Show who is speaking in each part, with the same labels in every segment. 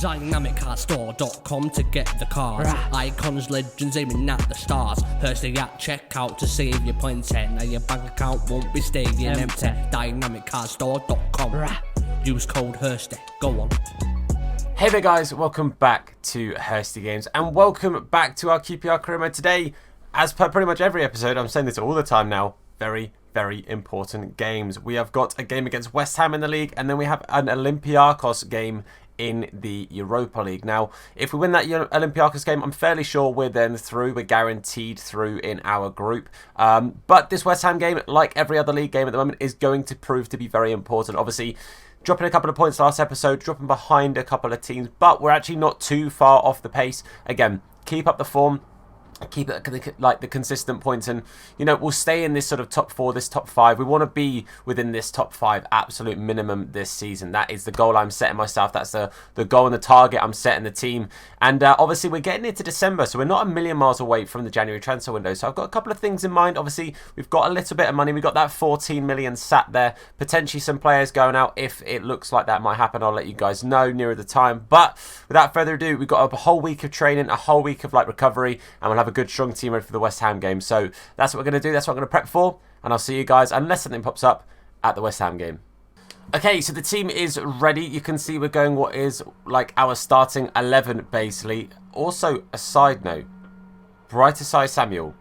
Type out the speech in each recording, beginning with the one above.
Speaker 1: DynamicCarStore.com to get the cars. Icons, legends aiming at the stars. Hursty at checkout to save your points. Now your bank account won't be staying empty. DynamicCarStore.com. Use code Hursty. Go on.
Speaker 2: Hey there guys, welcome back to Hursty Games and welcome back to our QPR Career Mode. Today, as per pretty much every episode, I'm saying this all the time now, very important games. We have got a game against West Ham in the league, and then we have an Olympiacos game in the Europa League. Now, if we win that Olympiacos game, I'm fairly sure we're then through. We're guaranteed through in our group. But this West Ham game, like every other league game at the moment, is going to prove to be very important. Obviously, dropping a couple of points last episode, dropping behind a couple of teams, but we're actually not too far off the pace. Again, keep up the form. Keep it like the consistent points, and you know, we'll stay in this sort of top 4, this top 5. We want to be within this top 5 absolute minimum this season. That is the goal I'm setting myself. That's the goal and the target I'm setting the team. And obviously we're getting into December, so we're not a million miles away from the January transfer window. So I've got a couple of things in mind. Obviously we've got a little bit of money. We've got that 14 million sat there. Potentially some players going out. If it looks like that might happen, I'll let you guys know nearer the time. But without further ado, we've got a whole week of training, a whole week of like recovery, and we'll have a good strong team ready for the West Ham game. So that's what we're going to do. That's what I'm going to prep for, and I'll see you guys, unless something pops up, at the West Ham game. Okay, so the team is ready. You can see we're going what is like our starting 11 basically. Also, a side note, Brighter Side Samuel,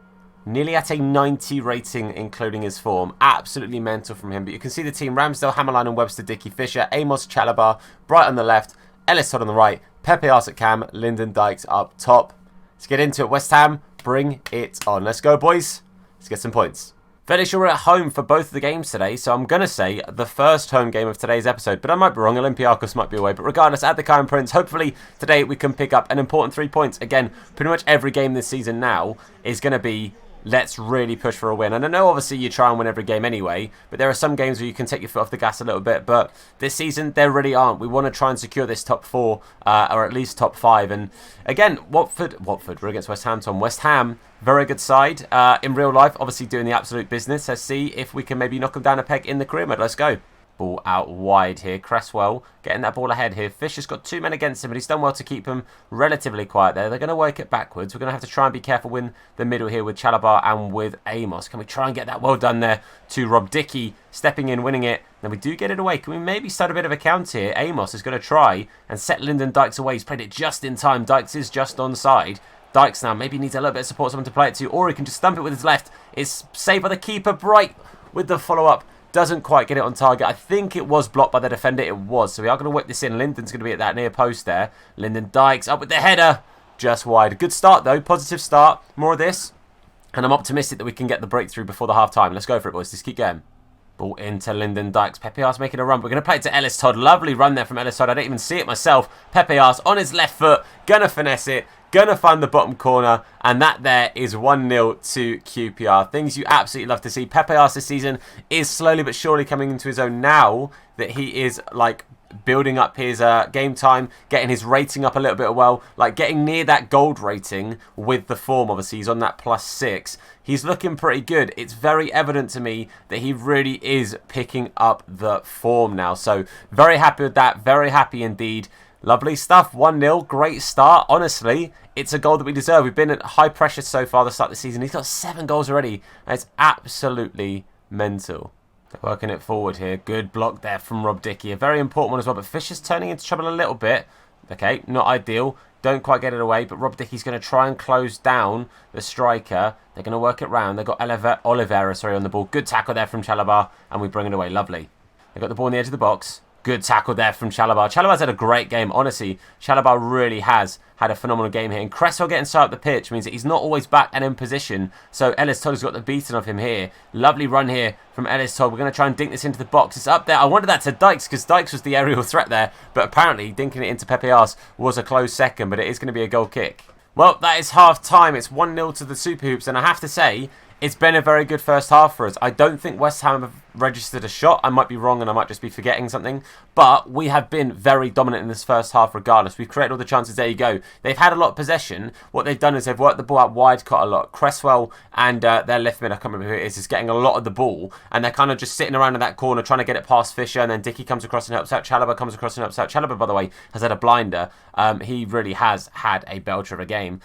Speaker 2: nearly at a 90 rating including his form. Absolutely mental from him. But you can see the team: Ramsdale, Hammerline and Webster, Dickey, Fisher, Amos, Chalobah, Bright on the left, Ellis Todd on the right, Pepe Arce at cam, Lyndon Dykes up top. Let's get into it. West Ham, bring it on. Let's go, boys. Let's get some points. Fairly sure we're at home for both of the games today, so I'm going to say the first home game of today's episode, but I might be wrong. Olympiacos might be away, but regardless, at the current Prince, hopefully today we can pick up an important 3 points. Again, pretty much every game this season now is going to be, let's really push for a win. And I know obviously you try and win every game anyway, but there are some games where you can take your foot off the gas a little bit. But this season, there really aren't. We want to try and secure this top 4, or at least top 5. And again, Watford, we're against West Ham. West Ham, very good side. In real life, obviously doing the absolute business. Let's see if we can maybe knock them down a peg in the career mode. Let's go. Ball out wide here. Cresswell getting that ball ahead here. Fisher's got 2 men against him, but he's done well to keep him relatively quiet there. They're going to work it backwards. We're going to have to try and be careful in the middle here with Chalobah and with Amos. Can we try and get that well done there to Rob Dickey, stepping in, winning it. Then we do get it away. Can we maybe start a bit of a count here? Amos is going to try and set Lyndon Dykes away. He's played it just in time. Dykes is just onside. Dykes now maybe needs a little bit of support, someone to play it to, or he can just stump it with his left. It's saved by the keeper. Bright with the follow-up. Doesn't quite get it on target. I think it was blocked by the defender. It was. So we are going to whip this in. Lyndon's going to be at that near post there. Lyndon Dykes up with the header. Just wide. Good start though. Positive start. More of this. And I'm optimistic that we can get the breakthrough before the half-time. Let's go for it, boys. Just keep going. Ball into Lyndon Dykes. Pepe Arce making a run. We're going to play it to Ellis Todd. Lovely run there from Ellis Todd. I didn't even see it myself. Pepe Arce on his left foot. Gonna finesse it. Gonna find the bottom corner. And that there is 1-0 to QPR. Things you absolutely love to see. Pepe Arce this season is slowly but surely coming into his own now that he is like building up his game time, getting his rating up a little bit well, like getting near that gold rating with the form. Obviously he's on that +6. He's looking pretty good. It's very evident to me that he really is picking up the form now. So very happy with that. Very happy indeed. Lovely stuff. 1-0. Great start. Honestly, it's a goal that we deserve. We've been at high pressure so far the start of the season. He's got 7 goals already. And it's absolutely mental. Working it forward here. Good block there from Rob Dickey. A very important one as well. But Fisher's turning into trouble a little bit. Okay, not ideal. Don't quite get it away. But Rob Dickey's going to try and close down the striker. They're going to work it round. They've got Oliveira on the ball. Good tackle there from Chalobah. And we bring it away. Lovely. They've got the ball in the edge of the box. Good tackle there from Chalobah. Chalobah's had a great game. Honestly, Chalobah really has had a phenomenal game here. And Cresswell getting so up the pitch means that he's not always back and in position. So Ellis Todd has got the beating of him here. Lovely run here from Ellis Todd. We're going to try and dink this into the box. It's up there. I wanted that to Dykes because Dykes was the aerial threat there. But apparently, dinking it into Pepe Arce was a close second. But it is going to be a goal kick. Well, that is half time. It's 1-0 to the Super Hoops. And I have to say, it's been a very good first half for us. I don't think West Ham have registered a shot. I might be wrong and I might just be forgetting something. But we have been very dominant in this first half regardless. We've created all the chances. There you go. They've had a lot of possession. What they've done is they've worked the ball out wide quite a lot. Cresswell and their left mid, I can't remember who it is getting a lot of the ball. And they're kind of just sitting around in that corner trying to get it past Fisher. And then Dickey comes across and helps out. Chalobah comes across and helps out. Chalobah, by the way, has had a blinder. He really has had a belter of a game.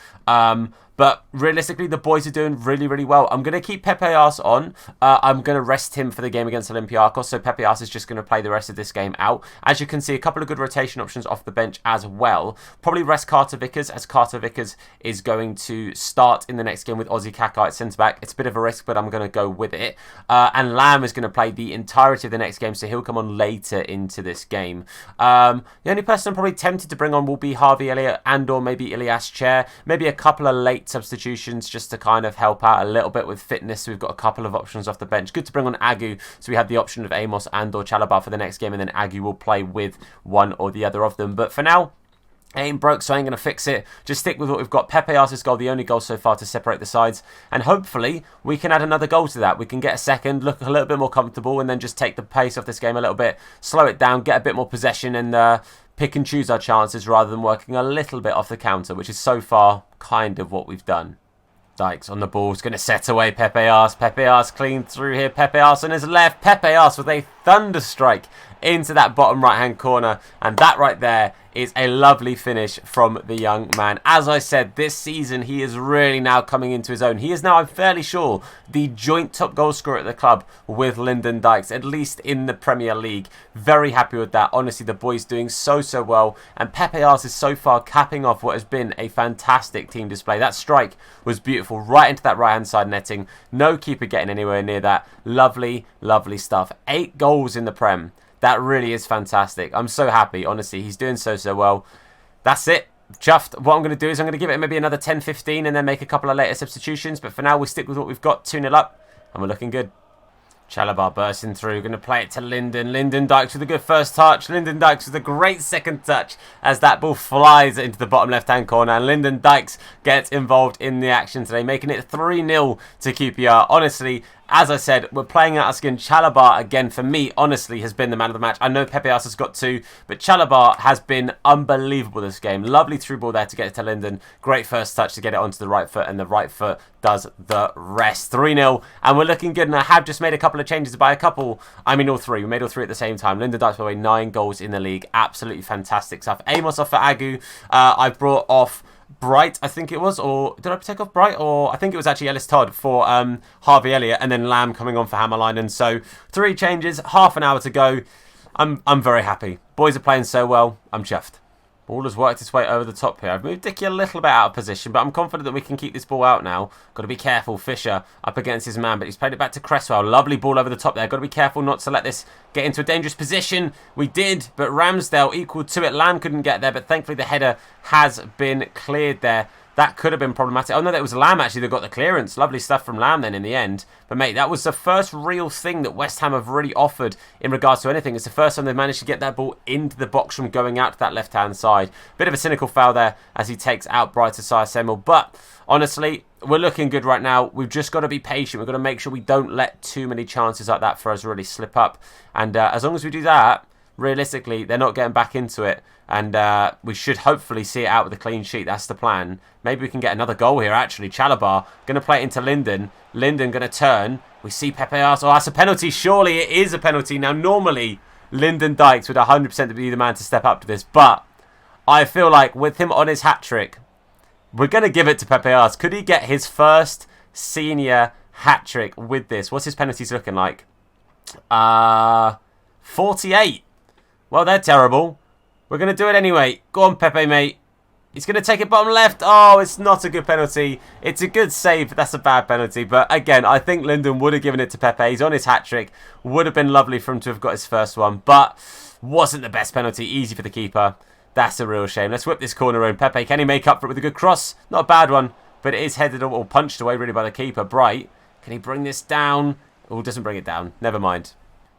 Speaker 2: But realistically, the boys are doing really, really well. I'm going to keep Pepe Arce on. I'm going to rest him for the game against Olympiacos. So Pepe Arce is just going to play the rest of this game out. As you can see, a couple of good rotation options off the bench as well. Probably rest Carter Vickers, as Carter Vickers is going to start in the next game with Ozzy Kaká at centre-back. It's a bit of a risk, but I'm going to go with it. And Lamb is going to play the entirety of the next game, so he'll come on later into this game. The only person I'm probably tempted to bring on will be Harvey Elliott and or maybe Ilias Chair. Maybe a couple of late substitutions just to kind of help out a little bit with fitness. We've got a couple of options off the bench. Good to bring on Agu, so we have the option of Amos and or Chalobah for the next game, and then Agu will play with one or the other of them. But for now, it ain't broke, so I ain't going to fix it. Just stick with what we've got. Pepe Arce's goal, the only goal so far to separate the sides. And hopefully, we can add another goal to that. We can get a second, look a little bit more comfortable, and then just take the pace off this game a little bit. Slow it down, get a bit more possession, and pick and choose our chances rather than working a little bit off the counter, which is so far kind of what we've done. Dykes on the ball, is going to set away Pepe Arce. Pepe Arce clean through here. Pepe Arce on his left. Pepe Arce with a thunder strike into that bottom right-hand corner. And that right there is a lovely finish from the young man. As I said, this season he is really now coming into his own. He is now, I'm fairly sure, the joint top goal scorer at the club with Lyndon Dykes, at least in the Premier League. Very happy with that. Honestly, the boys doing so well. And Pepe Arce is so far capping off what has been a fantastic team display. That strike was beautiful, right into that right-hand side netting. No keeper getting anywhere near that. Lovely, lovely stuff. 8 goals in the Prem. That really is fantastic. I'm so happy. Honestly, he's doing so well. That's it. Chuffed. What I'm going to do is I'm going to give it maybe another 10-15 and then make a couple of later substitutions. But for now, we'll stick with what we've got. 2-0 up. And we're looking good. Chalobah bursting through. Going to play it to Lyndon. Lyndon Dykes with a good first touch. Lyndon Dykes with a great second touch as that ball flies into the bottom left-hand corner. And Lyndon Dykes gets involved in the action today, making it 3-0 to QPR. Honestly, as I said, we're playing out our skin. Chalobah, again, for me, honestly, has been the man of the match. I know Pepe Arce has got 2, but Chalobah has been unbelievable this game. Lovely through ball there to get it to Lyndon. Great first touch to get it onto the right foot, and the right foot does the rest. 3-0, and we're looking good. And I have just made a couple of changes. By a couple, I mean all 3. We made all 3 at the same time. Lyndon Dykes, by the way, 9 goals in the league. Absolutely fantastic stuff. Amos off for Agu. I've brought off Bright, I think it was, or did I take off Bright? Or I think it was actually Ellis Todd for Harvey Elliott, and then Lamb coming on for Hammerline. So 3 changes, half an hour to go. I'm very happy. Boys are playing so well. I'm chuffed. Ball has worked its way over the top here. I've moved Dickey a little bit out of position, but I'm confident that we can keep this ball out now. Got to be careful. Fisher up against his man, but he's played it back to Cresswell. Lovely ball over the top there. Got to be careful not to let this get into a dangerous position. We did, but Ramsdale equal to it. Lamb couldn't get there, but thankfully the header has been cleared there. That could have been problematic. Oh, no, that was Lamb, actually, that got the clearance. Lovely stuff from Lamb then in the end. But, mate, that was the first real thing that West Ham have really offered in regards to anything. It's the first time they've managed to get that ball into the box from going out to that left-hand side. Bit of a cynical foul there as he takes out Bright Asai Semmel. But, honestly, we're looking good right now. We've just got to be patient. We've got to make sure we don't let too many chances like that for us really slip up. And as long as we do that, realistically, they're not getting back into it. And we should hopefully see it out with a clean sheet. That's the plan. Maybe we can get another goal here, actually. Chalobah going to play it into Lyndon. Lyndon going to turn. We see Pepe Arce. Oh, that's a penalty. Surely it is a penalty. Now, normally, Lyndon Dykes would 100% be the man to step up to this. But I feel like with him on his hat-trick, we're going to give it to Pepe Arce. Could he get his first senior hat-trick with this? What's his penalties looking like? 48. Well, they're terrible. We're going to do it anyway. Go on, Pepe, mate. He's going to take it bottom left. Oh, it's not a good penalty. It's a good save, but that's a bad penalty. But again, I think Lyndon would have given it to Pepe. He's on his hat-trick. Would have been lovely for him to have got his first one. But wasn't the best penalty. Easy for the keeper. That's a real shame. Let's whip this corner in. Pepe, can he make up for it with a good cross? Not a bad one, but it is headed or punched away really by the keeper. Bright, can he bring this down? Oh, doesn't bring it down. Never mind.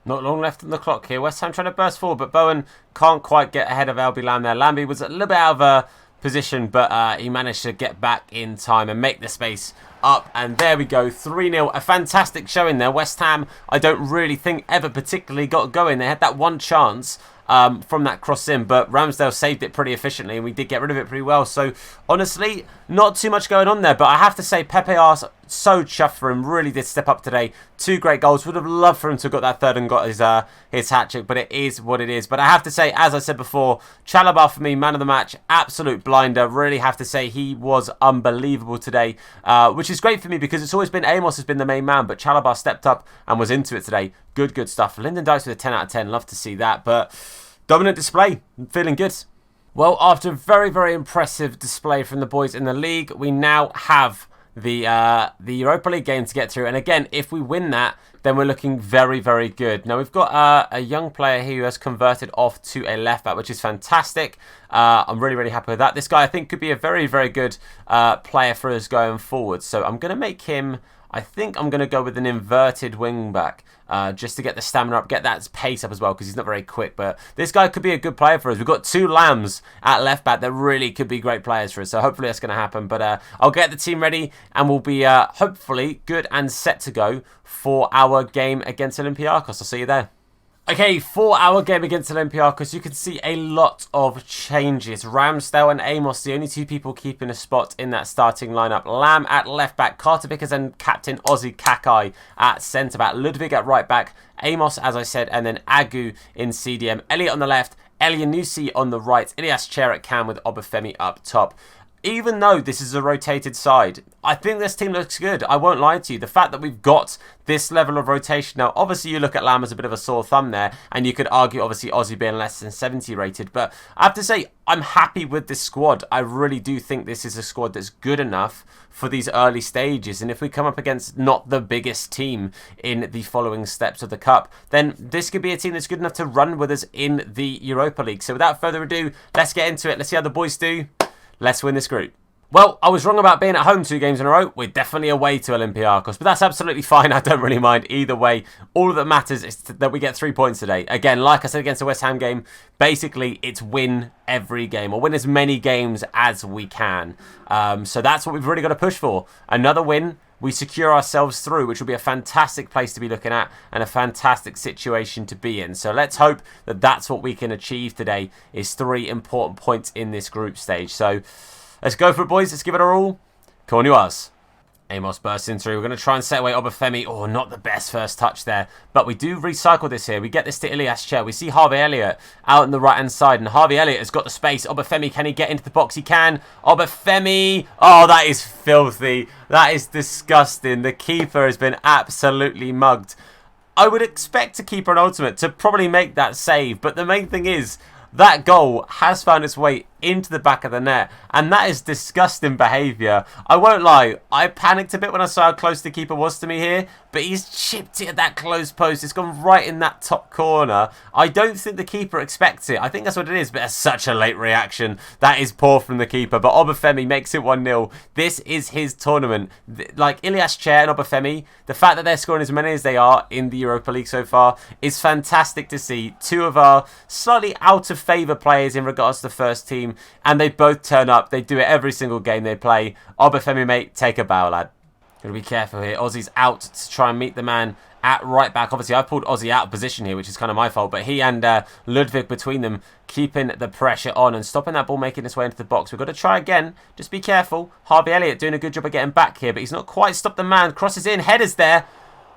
Speaker 2: Not long left on the clock here. West Ham trying to burst forward, but Bowen can't quite get ahead of Albi Lamb there. Lambie was a little bit out of position, but he managed to get back in time and make the space up, and there we go, 3-0. A fantastic showing there. West Ham, I don't really think ever particularly got going. They had that one chance from that cross in, but Ramsdale saved it pretty efficiently and we did get rid of it pretty well. So honestly, not too much going on there, but I have to say Pepe are so chuffed for him. Really did step up today. 2 great goals. Would have loved for him to have got that third and got his hat-trick, but it is what it is. But I have to say, as I said before, Chalobah for me, man of the match, absolute blinder. Really have to say he was unbelievable today, which is great for me because it's always been Amos has been the main man, but Chalobah stepped up and was into it today. Good stuff. Lyndon Dykes with a 10 out of 10. Love to see that, but dominant display. Feeling good. Well, after a very impressive display from the boys in the league, we now have the Europa League game to get through. And again, if we win that, then we're looking very good. Now, we've got a young player here who has converted off to a left back, which is fantastic. I'm really happy with that. This guy, I think, could be a very good player for us going forward. So I'm going to make him... I think I'm going to go with an inverted wing back just to get the stamina up, get that pace up as well because he's not very quick. But this guy could be a good player for us. We've got 2 lambs at left back that really could be great players for us. So hopefully that's going to happen. But I'll get the team ready and we'll be hopefully good and set to go for our game against Olympiacos. I'll see you there. Okay, for our game against Olympiacos, you can see a lot of changes. Ramsdale and Amos, the only 2 people keeping a spot in that starting lineup. Lamb at left back, Carter Vickers and captain Ozzy Kakai at centre back, Ludwig at right back, Amos, as I said, and then Agu in CDM. Elliot on the left, Elianusi on the right, Ilias Chair at cam with Obafemi up top. Even though this is a rotated side, I think this team looks good. I won't lie to you. The fact that we've got this level of rotation. Now, obviously, you look at Lamb as a bit of a sore thumb there, and you could argue, obviously, Ozzy being less than 70 rated. But I have to say, I'm happy with this squad. I really do think this is a squad that's good enough for these early stages. And if we come up against not the biggest team in the following steps of the Cup, then this could be a team that's good enough to run with us in the Europa League. So without further ado, let's get into it. Let's see how the boys do. Let's win this group. Well, I was wrong about being at home 2 games in a row. We're definitely away to Olympiacos, but that's absolutely fine. I don't really mind either way. All that matters is that we get 3 points today. Again, like I said against the West Ham game, basically it's win every game or win as many games as we can. So that's what we've really got to push for. Another win, we secure ourselves through, which will be a fantastic place to be looking at and a fantastic situation to be in. So let's hope that that's what we can achieve today, is 3 important points in this group stage. So let's go for it, boys. Let's give it our all. Come on, you us. Amos bursting through. We're going to try and set away Obafemi. Oh, not the best first touch there. But we do recycle this here. We get this to Ilias Chair. We see Harvey Elliott out on the right-hand side. And Harvey Elliott has got the space. Obafemi, can he get into the box? He can. Obafemi. Oh, that is filthy. That is disgusting. The keeper has been absolutely mugged. I would expect a keeper an ultimate to probably make that save. But the main thing is, that goal has found its way into the back of the net, and that is disgusting behaviour. I won't lie, I panicked a bit when I saw how close the keeper was to me here, but he's chipped it at that close post. It's gone right in that top corner. I don't think the keeper expects it. I think that's what it is, but that's such a late reaction. That is poor from the keeper, but Obafemi makes it 1-0. This is his tournament. Like Ilias Chair and Obafemi, the fact that they're scoring as many as they are in the Europa League so far is fantastic to see. 2 of our slightly out of favour players in regards to the first team, and they both turn up. They do it every single game they play. Obafemi, mate, take a bow, lad. Got to be careful here. Ozzy's out to try and meet the man at right back. Obviously, I pulled Ozzy out of position here, which is kind of my fault, but he and Ludwig between them keeping the pressure on and stopping that ball making its way into the box. We've got to try again. Just be careful. Harvey Elliott doing a good job of getting back here, but he's not quite stopped the man. Crosses in. Headers there.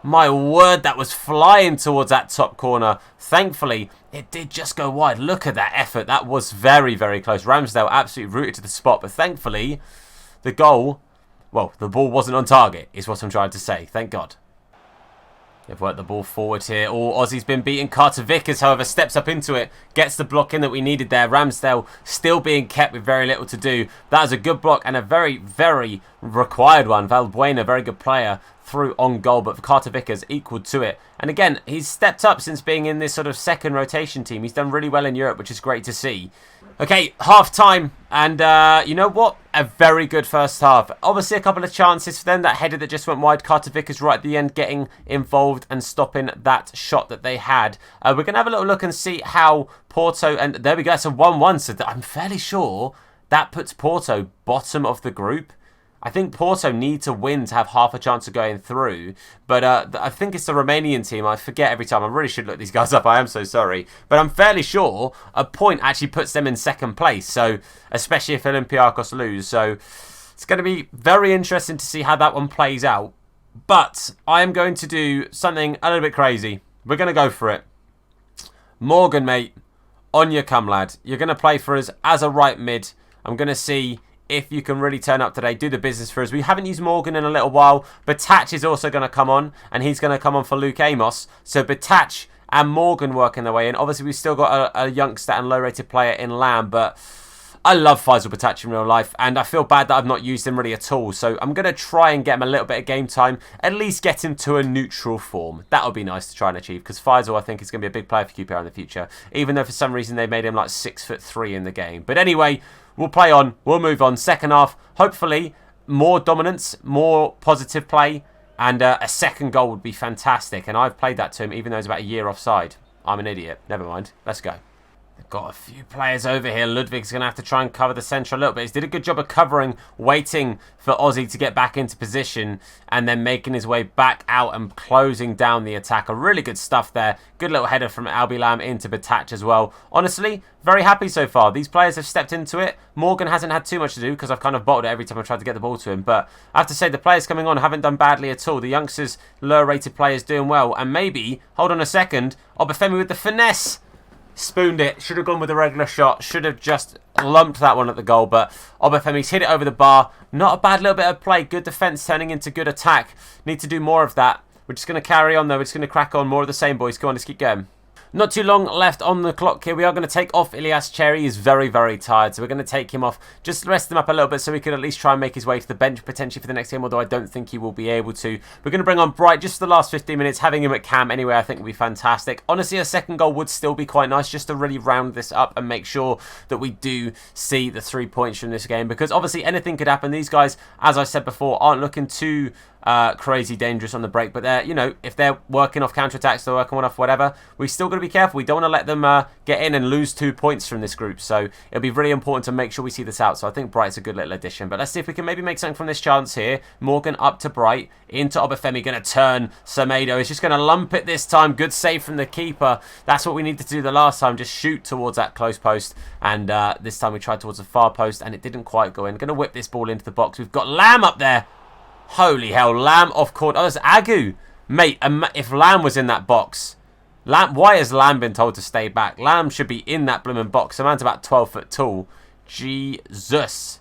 Speaker 2: My word, that was flying towards that top corner. Thankfully, it did just go wide. Look at that effort. That was very close. Ramsdale absolutely rooted to the spot, but thankfully, the goal, well, the ball wasn't on target, is what I'm trying to say. Thank God. They've worked the ball forward here. Oh, Ozzy's been beaten. Carter Vickers, however, steps up into it. Gets the block in that we needed there. Ramsdale still being kept with very little to do. That was a good block and a very required one. Valbuena, very good player, through on goal. But for Carter Vickers, equal to it. And again, he's stepped up since being in this sort of second rotation team. He's done really well in Europe, which is great to see. Okay, half time, and you know what? A very good first half. Obviously, a couple of chances for them. That header that just went wide. Carter Vickers right at the end getting involved and stopping that shot that they had. We're going to have a little look and see how Porto, and there we go, it's a 1-1. So I'm fairly sure that puts Porto bottom of the group. I think Porto need to win to have half a chance of going through. But I think it's the Romanian team. I forget every time. I really should look these guys up. I am so sorry. But I'm fairly sure a point actually puts them in second place. So, especially if Olympiacos lose. So, it's going to be very interesting to see how that one plays out. But I am going to do something a little bit crazy. We're going to go for it. Morgan, mate. On you come, lad. You're going to play for us as a right mid. I'm going to see if you can really turn up today, do the business for us. We haven't used Morgan in a little while. Batach is also going to come on, and he's going to come on for Luke Amos. So Batach and Morgan working their way in. Obviously, we've still got a youngster and low-rated player in Lamb, but I love Faisal Batach in real life, and I feel bad that I've not used him really at all. So I'm going to try and get him a little bit of game time, at least get him to a neutral form. That would be nice to try and achieve, because Faisal, I think, is going to be a big player for QPR in the future, even though for some reason they made him like 6'3" in the game. But anyway, we'll play on. We'll move on. Second half, hopefully, more dominance, more positive play, and a second goal would be fantastic. And I've played that to him, even though he's about a year offside. I'm an idiot. Never mind. Let's go. They've got a few players over here. Ludwig's going to have to try and cover the centre a little bit. He did a good job of covering, waiting for Ozzy to get back into position, and then making his way back out and closing down the attack. A really good stuff there. Good little header from Albi Lam into Batach as well. Honestly, very happy so far. These players have stepped into it. Morgan hasn't had too much to do because I've kind of bottled it every time I tried to get the ball to him. But I have to say, the players coming on haven't done badly at all. The youngsters, lower-rated players doing well. And maybe, hold on a second, Obafemi with the finesse. Spooned it. Should have gone with a regular shot. Should have just lumped that one at the goal. But Obafemi's hit it over the bar. Not a bad little bit of play. Good defence turning into good attack. Need to do more of that. We're just going to carry on, though. We're just going to crack on. More of the same, boys. Come on, let's keep going. Not too long left on the clock here. We are going to take off Ilyas Cherry. He's very, very tired. So we're going to take him off. Just rest him up a little bit so he can at least try and make his way to the bench potentially for the next game. Although I don't think he will be able to. We're going to bring on Bright just for the last 15 minutes. Having him at cam anyway I think will be fantastic. Honestly, a second goal would still be quite nice just to really round this up and make sure that we do see the 3 points from this game. Because obviously anything could happen. These guys, as I said before, aren't looking too crazy dangerous on the break, but they're, you know, if they're working off counter-attacks, they're working off whatever, we still got to be careful. We don't want to let them get in and lose 2 points from this group, so it'll be really important to make sure we see this out. So I think Bright's a good little addition, but let's see if we can maybe make something from this chance here. Morgan up to Bright, into Obafemi, going to turn Semedo. He's just going to lump it this time. Good save from the keeper. That's what we needed to do the last time, just shoot towards that close post, and this time we tried towards the far post and it didn't quite go in. Going to whip this ball into the box. We've got Lamb up there. Holy hell, Lamb off court. Oh, it's Agu. Mate, if Lamb was in that box, why has Lamb been told to stay back? Lamb should be in that blooming box. The man's about 12 foot tall. Jesus.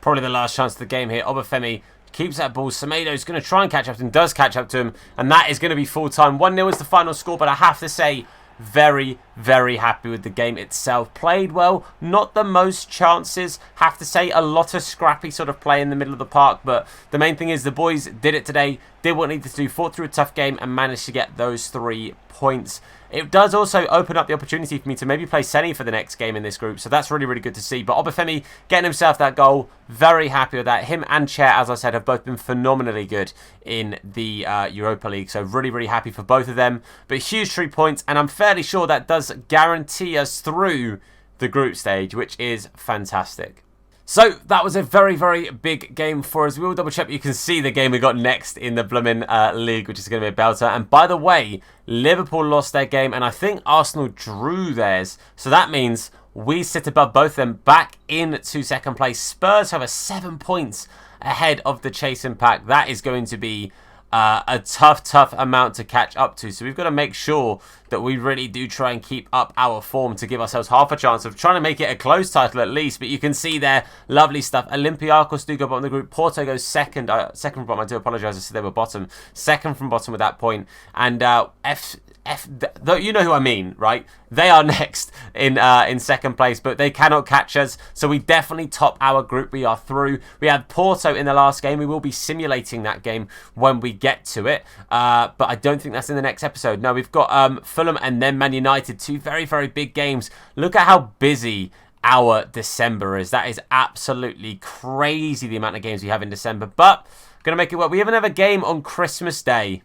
Speaker 2: Probably the last chance of the game here. Obafemi keeps that ball. Semedo's going to try and catch up to him. Does catch up to him. And that is going to be full time. 1-0 is the final score, but I have to say, very, very happy with the game itself. Played well, not the most chances. Have to say, a lot of scrappy sort of play in the middle of the park. But the main thing is the boys did it today, did what needed to do, fought through a tough game and managed to get those 3 points. It does also open up the opportunity for me to maybe play Seni for the next game in this group. So that's really, really good to see. But Obafemi getting himself that goal. Very happy with that. Him and Chair, as I said, have both been phenomenally good in the Europa League. So really, really happy for both of them. But huge 3 points. And I'm fairly sure that does guarantee us through the group stage, which is fantastic. So that was a very, very big game for us. We will double check. You can see the game we got next in the blooming league, which is going to be a belter. And by the way, Liverpool lost their game and I think Arsenal drew theirs. So that means we sit above both of them, back into second place. Spurs have 7 points ahead of the chasing pack. That is going to be a tough amount to catch up to. So we've got to make sure that we really do try and keep up our form to give ourselves half a chance of trying to make it a close title at least. But you can see there, lovely stuff. Olympiacos do go bottom of the group. Porto goes second. Second from bottom. I do apologise. I said they were bottom. Second from bottom at that point. And you know who I mean, right? They are next in second place, but they cannot catch us. So we definitely top our group. We are through. We had Porto in the last game. We will be simulating that game when we get to it. But I don't think that's in the next episode. No, we've got Fulham and then Man United. 2 very, very big games. Look at how busy our December is. That is absolutely crazy, the amount of games we have in December. But going to make it work. We have another game on Christmas Day.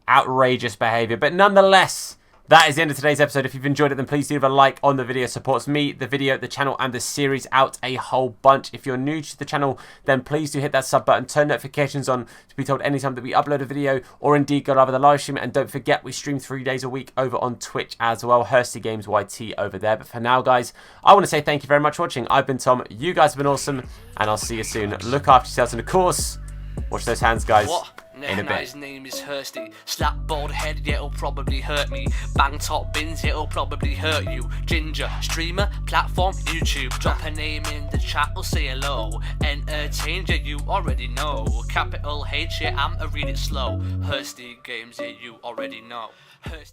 Speaker 2: Outrageous behaviour. But nonetheless, that is the end of today's episode. If you've enjoyed it, then please do leave a like on the video. It supports me, the video, the channel, and the series out a whole bunch. If you're new to the channel, then please do hit that sub button, turn notifications on to be told anytime that we upload a video, or indeed go over the live stream. And don't forget, we stream 3 days a week over on Twitch as well. Hursty Games YT over there. But for now, guys, I want to say thank you very much for watching. I've been Tom. You guys have been awesome, and I'll see you soon. Look after yourselves, and of course, wash those hands, guys. In a bit.
Speaker 1: His name is Hursty. Slap bald head, yeah, it'll probably hurt me. Bang top bins, it'll probably hurt you. Ginger, streamer, platform, YouTube. Drop a name in the chat, we'll say hello. Entertain, yeah, you already know. Capital H, yeah, I'm a read it slow. Hursty Games, yeah, you already know. Hursty.